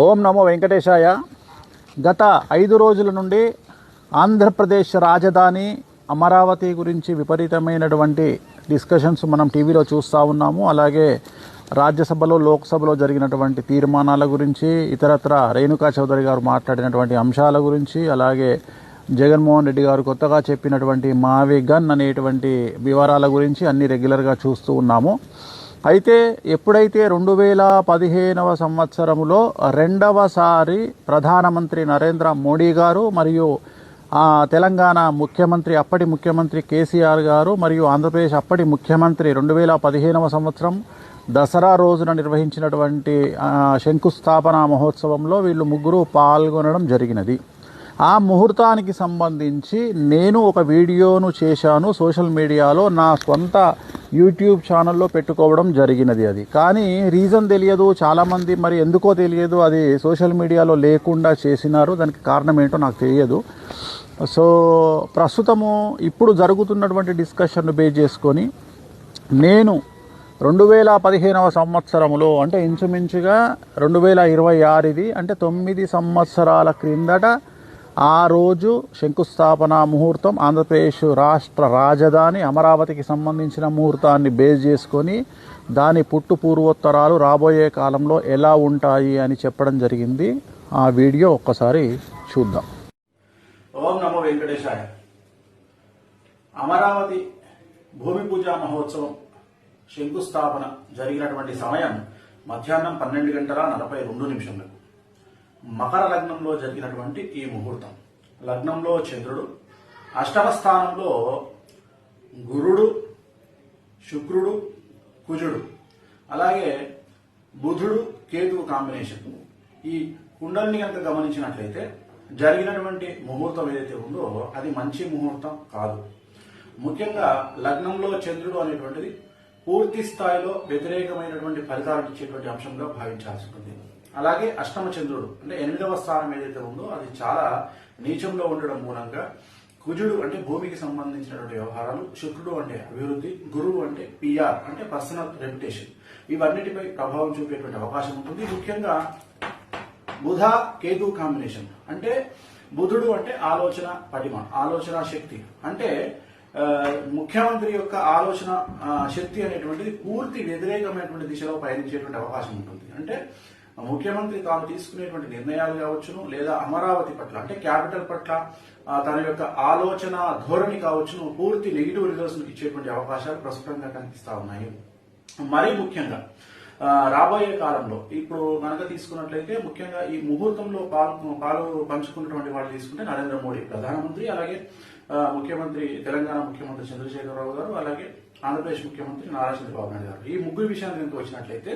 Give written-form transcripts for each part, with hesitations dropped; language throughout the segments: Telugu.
ఓం నమో వెంకటేశాయ. గత 5 రోజుల నుండి ఆంధ్రప్రదేశ్ రాజధాని అమరావతి గురించి విపరీతమైనటువంటి డిస్కషన్స్ మనం టీవీలో చూస్తూ ఉన్నాము. అలాగే రాజ్యసభలో లోక్సభలో జరిగినటువంటి తీర్మానాల గురించి, ఇతరత్ర రేణుకా చౌదరి గారు మాట్లాడినటువంటి అంశాల గురించి, అలాగే జగన్మోహన్ రెడ్డి గారు కొత్తగా చెప్పినటువంటి మావిగన్ అనేటువంటి వివరాల గురించి అన్ని రెగ్యులర్గా చూస్తూ ఉన్నాము. అయితే ఎప్పుడైతే 2015వ సంవత్సరంలో రెండవసారి ప్రధానమంత్రి నరేంద్ర మోడీ గారు మరియు తెలంగాణ ముఖ్యమంత్రి అప్పటి ముఖ్యమంత్రి కేసీఆర్ గారు మరియు ఆంధ్రప్రదేశ్ అప్పటి ముఖ్యమంత్రి 2015వ సంవత్సరం దసరా రోజున నిర్వహించినటువంటి శంకుస్థాపన మహోత్సవంలో వీళ్ళు ముగ్గురు పాల్గొనడం జరిగినది. ఆ ముహూర్తానికి సంబంధించి నేను ఒక వీడియోను చేశాను, సోషల్ మీడియాలో నా సొంత యూట్యూబ్ ఛానల్లో పెట్టుకోవడం జరిగినది. అది కానీ రీజన్ తెలియదు, చాలామంది మరి ఎందుకో తెలియదు, అది సోషల్ మీడియాలో లేకుండా చేసినారు. దానికి కారణం ఏంటో నాకు తెలియదు. సో ప్రస్తుతము ఇప్పుడు జరుగుతున్నటువంటి డిస్కషన్ను బేస్ చేసుకొని నేను 2015వ సంవత్సరంలో అంటే ఇంచుమించుగా 2026 ఇది అంటే 9 సంవత్సరాల క్రిందట ఆ రోజు శంకుస్థాపన ముహూర్తం ఆంధ్రప్రదేశ్ రాష్ట్ర రాజధాని అమరావతికి సంబంధించిన ముహూర్తాన్ని బేస్ చేసుకొని దాని పుట్టు పూర్వోత్తరాలు రాబోయే కాలంలో ఎలా ఉంటాయి అని చెప్పడం జరిగింది. ఆ వీడియో ఒక్కసారి చూద్దాం. ఓం నమో వెంకటేశాయ. అమరావతి భూమి పూజ మహోత్సవం శంకుస్థాపన జరిగినటువంటి సమయం మధ్యాహ్నం 12:42 మకర లగ్నంలో జరిగినటువంటి ఈ ముహూర్తం. లగ్నంలో చంద్రుడు, అష్టమ స్థానంలో గురుడు, శుక్రుడు, కుజుడు, అలాగే బుధుడు, కేతువు కాంబినేషన్. ఈ కుండలిని కనుక గమనించినట్లయితే జరిగినటువంటి ముహూర్తం ఏదైతే ఉందో అది మంచి ముహూర్తం కాదు. ముఖ్యంగా లగ్నంలో చంద్రుడు అనేటువంటిది పూర్తి స్థాయిలో వ్యతిరేకమైనటువంటి ఫలితాలు ఇచ్చేటువంటి అంశంగా భావించాల్సి ఉంటుంది. అలాగే అష్టమ చంద్రుడు అంటే 8వ స్థానం ఏదైతే ఉందో అది చాలా నీచంలో ఉండడం మూలంగా కుజుడు అంటే భూమికి సంబంధించినటువంటి వ్యవహారాలు, శుక్రుడు అంటే అభివృద్ధి, గురువు అంటే పిఆర్ అంటే పర్సనల్ రెప్యుటేషన్, ఇవన్నిటిపై ప్రభావం చూపేటువంటి అవకాశం ఉంటుంది. ముఖ్యంగా బుధ కేతు కాంబినేషన్ అంటే బుధుడు అంటే ఆలోచన పటిమ, ఆలోచన శక్తి, అంటే ముఖ్యమంత్రి యొక్క ఆలోచన శక్తి అనేటువంటిది పూర్తి వ్యతిరేకమైనటువంటి దిశలో పయనించేటువంటి అవకాశం ఉంటుంది. అంటే ముఖ్యమంత్రి తాను తీసుకునేటువంటి నిర్ణయాలు కావచ్చును, లేదా అమరావతి పట్ల అంటే క్యాపిటల్ పట్ల తన యొక్క ఆలోచన ధోరణి కావచ్చును, పూర్తి నెగిటివ్ రిజల్ట్స్ ఇచ్చేటువంటి అవకాశాలు ప్రస్తుతంగా కనిపిస్తా ఉన్నాయి. మరీ ముఖ్యంగా రాబోయే కాలంలో ఇప్పుడు కనుక తీసుకున్నట్లయితే ముఖ్యంగా ఈ ముహూర్తంలో పాలు పంచుకున్నటువంటి వాళ్ళు తీసుకుంటే నరేంద్ర మోడీ ప్రధానమంత్రి, అలాగే ముఖ్యమంత్రి తెలంగాణ ముఖ్యమంత్రి చంద్రశేఖరరావు గారు, అలాగే ఆంధ్రప్రదేశ్ ముఖ్యమంత్రి నారా చంద్రబాబు నాయుడు గారు. ఈ ముగ్గురు విషయానికి కనుక వచ్చినట్లయితే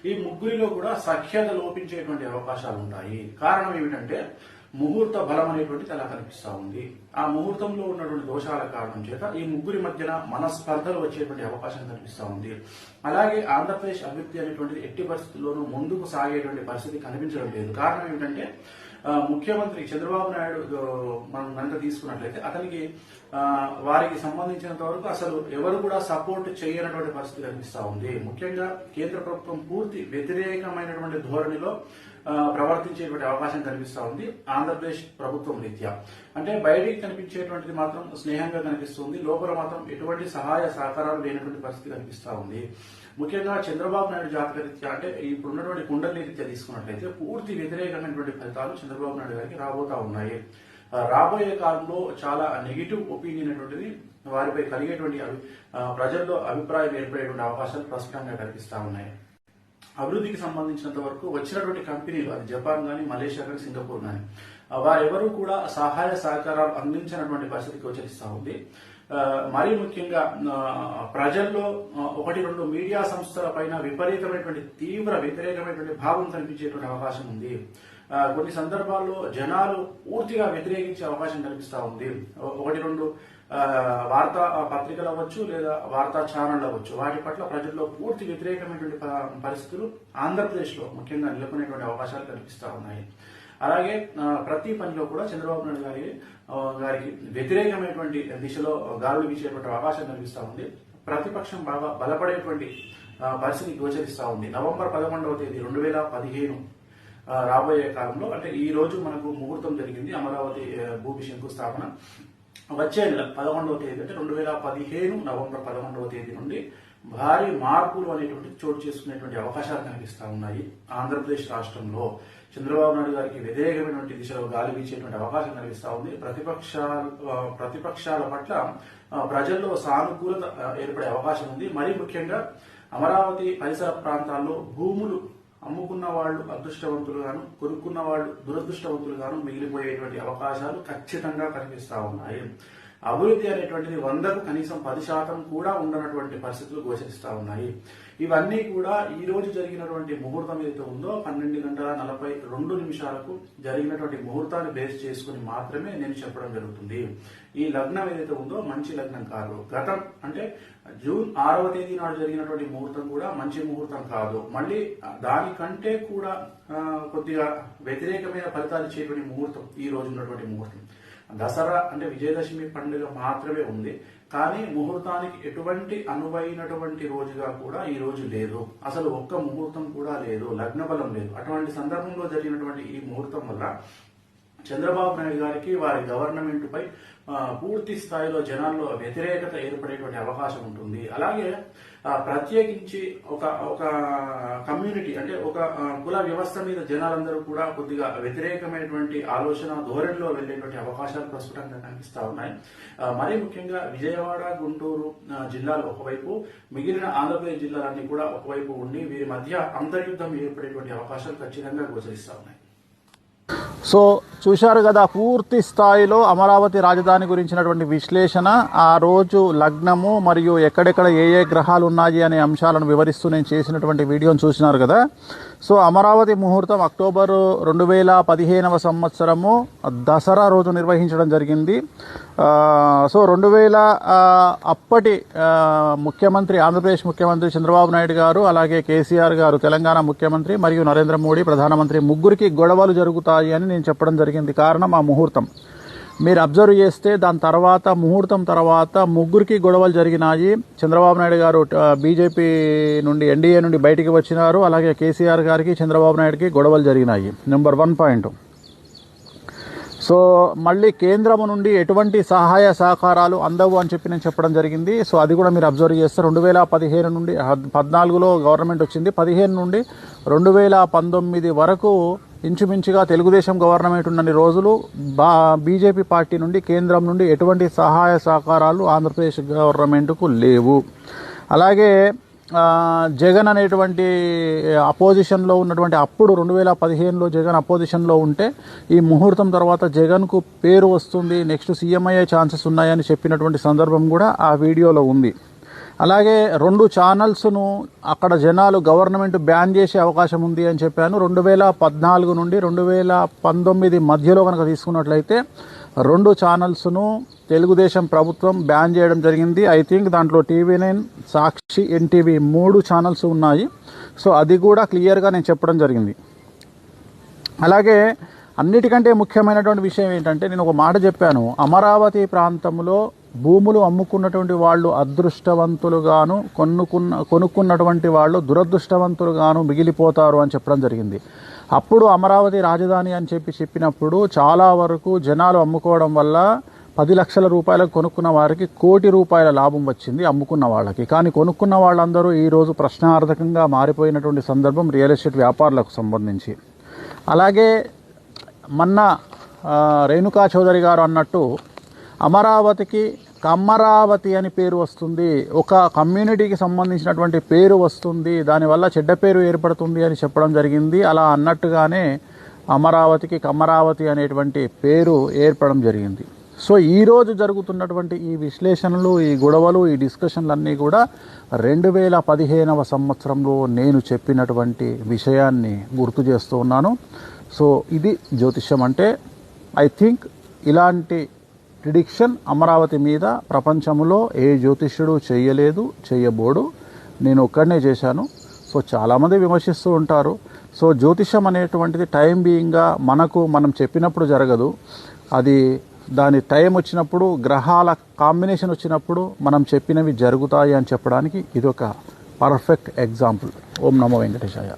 ఈ ముగ్గురిలో కూడా సఖ్యత లోపించేటువంటి అవకాశాలు ఉంటాయి. కారణం ఏమిటంటే ముహూర్త బలం అనేటువంటి అలా కనిపిస్తా ఉంది. ఆ ముహూర్తంలో ఉన్నటువంటి దోషాల కారణం చేత ఈ ముగ్గురి మధ్యన మనస్పర్ధలు వచ్చేటువంటి అవకాశం కనిపిస్తా ఉంది. అలాగే ఆంధ్రప్రదేశ్ అభివృద్ధి అనేటువంటిది ఎట్టి పరిస్థితుల్లోనూ ముందుకు సాగేటువంటి పరిస్థితి కనిపించడం లేదు. కారణం ఏమిటంటే ముఖ్యమంత్రి చంద్రబాబు నాయుడు మనం కనుక తీసుకున్నట్లయితే అతనికి వారికి సంబంధించినంత వరకు అసలు ఎవరు కూడా సపోర్ట్ చేయనటువంటి పరిస్థితి కనిపిస్తా ఉంది. ముఖ్యంగా కేంద్ర ప్రభుత్వం పూర్తి వ్యతిరేకమైనటువంటి ధోరణిలో ప్రవర్తించేటువంటి అవకాశం కనిపిస్తా ఉంది ఆంధ్రప్రదేశ్ ప్రభుత్వం రీత్యా. అంటే బయటికి కనిపించేటువంటిది మాత్రం స్నేహంగా కనిపిస్తుంది, లోపల మాత్రం ఎటువంటి సహాయ సహకారాలు లేనటువంటి పరిస్థితి కనిపిస్తా ఉంది. ముఖ్యంగా చంద్రబాబు నాయుడు జాతక రీత్యా అంటే ఇప్పుడు ఉన్నటువంటి కుండలి రీత్యా తీసుకున్నట్లయితే పూర్తి వ్యతిరేకమైనటువంటి ఫలితాలు చంద్రబాబు నాయుడు గారికి రాబోతా ఉన్నాయి. రాబోయే కాలంలో చాలా నెగిటివ్ ఒపీనియన్ అనేటువంటిది వారిపై కలిగేటువంటి ప్రజల్లో అభిప్రాయం ఏర్పడేటువంటి అవకాశాలు ప్రస్ఫుటంగా కనిపిస్తా ఉన్నాయి. అభివృద్ధికి సంబంధించినంత వరకు వచ్చినటువంటి కంపెనీలు, అది జపాన్ కానీ, మలేషియా కానీ, సింగపూర్ కానీ, వారెవరూ కూడా సహాయ సహకారాలు అందించినటువంటి పరిస్థితికి గోచరిస్తా ఉంది. మరీ ముఖ్యంగా ప్రజల్లో 1-2 మీడియా సంస్థల పైన విపరీతమైనటువంటి తీవ్ర వ్యతిరేకమైనటువంటి భావం కనిపించేటువంటి అవకాశం ఉంది. కొన్ని సందర్భాల్లో జనాలు పూర్తిగా వ్యతిరేకించే అవకాశం కనిపిస్తా ఉంది. 1-2 వార్తా పత్రికలు అవ్వచ్చు, లేదా వార్తా ఛానళ్ళు అవ్వచ్చు, వాటి పట్ల ప్రజల్లో పూర్తి వ్యతిరేకమైనటువంటి పరిస్థితులు ఆంధ్రప్రదేశ్ లో ముఖ్యంగా నెలకొనేటువంటి అవకాశాలు కనిపిస్తా ఉన్నాయి. అలాగే ప్రతి పనిలో కూడా చంద్రబాబు నాయుడు గారికి వ్యతిరేకమైనటువంటి దిశలో గాలులు వీచేటువంటి అవకాశం కనిపిస్తా ఉంది. ప్రతిపక్షం బాగా బలపడేటువంటి పరిస్థితి గోచరిస్తా ఉంది. నవంబర్ 11వ తేదీ 2015 రాబోయే కాలంలో అంటే ఈ రోజు మనకు ముహూర్తం జరిగింది అమరావతి భూమి శంకుస్థాపన. వచ్చే నెల 11వ తేదీ అంటే 2015 నవంబర్ 11వ తేదీ నుండి భారీ మార్పులు అనేటువంటి చోటు చేసుకునేటువంటి అవకాశాలు కనిపిస్తా ఉన్నాయి. ఆంధ్రప్రదేశ్ రాష్ట్రంలో చంద్రబాబు నాయుడు గారికి వ్యతిరేకమైనటువంటి దిశలో గాలి వీచేటువంటి అవకాశం కనిపిస్తా ఉంది. ప్రతిపక్షాల పట్ల ప్రజల్లో సానుకూలత ఏర్పడే అవకాశం ఉంది. మరీ ముఖ్యంగా అమరావతి పరిసర ప్రాంతాల్లో భూములు అమ్ముకున్న వాళ్ళు అదృష్టవంతులుగాను, కొనుక్కున్న వాళ్ళు దురదృష్టవంతులుగాను మిగిలిపోయేటువంటి అవకాశాలు ఖచ్చితంగా కనిపిస్తా ఉన్నాయి. అభివృద్ధి అనేటువంటిది 100కు కనీసం 10% కూడా ఉండనటువంటి పరిస్థితులు గోచరిస్తా ఉన్నాయి. ఇవన్నీ కూడా ఈ రోజు జరిగినటువంటి ముహూర్తం ఏదైతే ఉందో 12:42 జరిగినటువంటి ముహూర్తాన్ని బేస్ చేసుకుని మాత్రమే నేను చెప్పడం జరుగుతుంది. ఈ లగ్నం ఏదైతే ఉందో మంచి లగ్నం కాదు. గతం అంటే జూన్ 6వ తేదీ నాడు జరిగినటువంటి ముహూర్తం కూడా మంచి ముహూర్తం కాదు. మళ్ళీ దానికంటే కూడా కొద్దిగా వ్యతిరేకమైన ఫలితాలు ఇచ్చేటువంటి ముహూర్తం ఈ రోజు ఉన్నటువంటి ముహూర్తం. దసరా అంటే విజయదశమి పండుగ మాత్రమే ఉంది, కానీ ముహూర్తానికి ఎటువంటి అనువైనటువంటి రోజుగా కూడా ఈ రోజు లేదు. అసలు ఒక్క ముహూర్తం కూడా లేదు, లగ్న బలం లేదు. అటువంటి సందర్భంలో జరిగినటువంటి ఈ ముహూర్తం వల్ల చంద్రబాబు నాయుడు గారికి వారి గవర్నమెంట్ పై పూర్తి స్థాయిలో జనాల్లో వ్యతిరేకత ఏర్పడేటువంటి అవకాశం ఉంటుంది. అలాగే ప్రత్యేకించి ఒక కమ్యూనిటీ అంటే ఒక కుల వ్యవస్థ మీద జనాలందరూ కూడా కొద్దిగా వ్యతిరేకమైనటువంటి ఆలోచన ధోరణిలో వెళ్లేటువంటి అవకాశాలు ప్రస్ఫుటంగా కనిపిస్తా ఉన్నాయి. మరీ ముఖ్యంగా విజయవాడ, గుంటూరు జిల్లాలు ఒకవైపు, మిగిలిన ఆంధ్రప్రదేశ్ జిల్లాలన్నీ కూడా ఒకవైపు ఉండి వీరి మధ్య అంతర్యుద్ధం ఏర్పడేటువంటి అవకాశాలు ఖచ్చితంగా గోచరిస్తా ఉన్నాయి. సో చూశారు కదా, పూర్తి స్థాయిలో అమరావతి రాజధాని గురించినటువంటి విశ్లేషణ, ఆ రోజు లగ్నము మరియు ఎక్కడెక్కడ ఏ గ్రహాలు ఉన్నాయి అనే అంశాలను వివరిస్తూ నేను చేసినటువంటి వీడియోని చూసినారు కదా. సో అమరావతి ముహూర్తం అక్టోబర్ 2015వ సంవత్సరము దసరా రోజు నిర్వహించడం జరిగింది. సో 2000 అప్పటి ముఖ్యమంత్రి, ఆంధ్రప్రదేశ్ ముఖ్యమంత్రి చంద్రబాబు నాయుడు గారు, అలాగే కేసీఆర్ గారు తెలంగాణ ముఖ్యమంత్రి, మరియు నరేంద్ర మోడీ ప్రధానమంత్రి, ముగ్గురికి గొడవలు జరుగుతాయి అని నేను చెప్పడం జరిగింది. కారణం ఆ ముహూర్తం. మీరు అబ్జర్వ్ చేస్తే దాని తర్వాత ముహూర్తం తర్వాత ముగ్గురికి గొడవలు జరిగినాయి. చంద్రబాబు నాయుడు గారు బీజేపీ నుండి, ఎన్డీఏ నుండి బయటికి వచ్చినారు. అలాగే కేసీఆర్ గారికి చంద్రబాబు నాయుడుకి గొడవలు జరిగినాయి. Number 1 point. సో మళ్ళీ కేంద్రము నుండి ఎటువంటి సహాయ సహకారాలు అందవు అని చెప్పి నేను చెప్పడం జరిగింది. సో అది కూడా మీరు అబ్జర్వ్ చేస్తే 2015 నుండి 14లో గవర్నమెంట్ వచ్చింది. 15 నుండి 2019 వరకు ఇంచుమించుగా తెలుగుదేశం గవర్నమెంట్ ఉన్నన్ని రోజులు బీజేపీ పార్టీ నుండి, కేంద్రం నుండి ఎటువంటి సహాయ సహకారాలు ఆంధ్రప్రదేశ్ గవర్నమెంట్కు లేవు. అలాగే జగన్ అనేటువంటి అపోజిషన్లో ఉన్నటువంటి, అప్పుడు 2015లో జగన్ అపోజిషన్లో ఉంటే ఈ ముహూర్తం తర్వాత జగన్కు పేరు వస్తుంది, నెక్స్ట్ సీఎం అయ్యే ఛాన్సెస్ ఉన్నాయని చెప్పినటువంటి సందర్భం కూడా ఆ వీడియోలో ఉంది. అలాగే 2 ఛానల్స్ను అక్కడ జనాలు గవర్నమెంట్ బ్యాన్ చేసే అవకాశం ఉంది అని చెప్పాను. 2014 నుండి 2019 మధ్యలో కనుక తీసుకున్నట్లయితే 2 ఛానల్స్ను తెలుగుదేశం ప్రభుత్వం బ్యాన్ చేయడం జరిగింది. ఐ థింక్ దాంట్లో TV9, సాక్షి, ఎన్టీవీ 3 ఛానల్స్ ఉన్నాయి. సో అది కూడా క్లియర్గా నేను చెప్పడం జరిగింది. అలాగే అన్నిటికంటే ముఖ్యమైనటువంటి విషయం ఏంటంటే, నేను ఒక మాట చెప్పాను, అమరావతి ప్రాంతంలో భూములు అమ్ముకున్నటువంటి వాళ్ళు అదృష్టవంతులుగాను, కొనుక్కున్నటువంటి వాళ్ళు దురదృష్టవంతులుగాను మిగిలిపోతారు అని చెప్పడం జరిగింది. అప్పుడు అమరావతి రాజధాని అని చెప్పినప్పుడు చాలా వరకు జనాలు అమ్ముకోవడం వల్ల 10 లక్షల రూపాయలకు కొనుక్కున్న వారికి 1 కోటి రూపాయల లాభం వచ్చింది అమ్ముకున్న వాళ్ళకి. కానీ కొనుక్కున్న వాళ్ళందరూ ఈరోజు ప్రశ్నార్థకంగా మారిపోయినటువంటి సందర్భం రియల్ ఎస్టేట్ వ్యాపారులకు సంబంధించి. అలాగే మొన్న రేణుకా చౌదరి గారు అన్నట్టు అమరావతికి కమ్మరావతి అని పేరు వస్తుంది, ఒక కమ్యూనిటీకి సంబంధించినటువంటి పేరు వస్తుంది, దానివల్ల చెడ్డ పేరు ఏర్పడుతుంది అని చెప్పడం జరిగింది. అలా అన్నట్టుగానే అమరావతికి కమ్మరావతి అనేటువంటి పేరు ఏర్పడడం జరిగింది. సో ఈరోజు జరుగుతున్నటువంటి ఈ విశ్లేషణలు, ఈ గొడవలు, ఈ డిస్కషన్లన్నీ కూడా 2015వ సంవత్సరంలో నేను చెప్పినటువంటి విషయాన్ని గుర్తు చేస్తూ ఉన్నాను. సో ఇది జ్యోతిష్యం అంటే. ఐ థింక్ ఇలాంటి ప్రిడిక్షన్ అమరావతి మీద ప్రపంచంలో ఏ జ్యోతిష్యుడు చేయలేదు, చేయబోడు. నేను ఒక్కడనే చేశాను. సో చాలామంది విమర్శిస్తూ ఉంటారు. సో జ్యోతిష్యం అనేటువంటిది టైం బీయింగ్గా మనం చెప్పినప్పుడు జరగదు. అది దాని టైం వచ్చినప్పుడు, గ్రహాల కాంబినేషన్ వచ్చినప్పుడు మనం చెప్పినవి జరుగుతాయి అని చెప్పడానికి ఇది ఒక పర్ఫెక్ట్ ఎగ్జాంపుల్. ఓం నమో వెంకటేశాయ.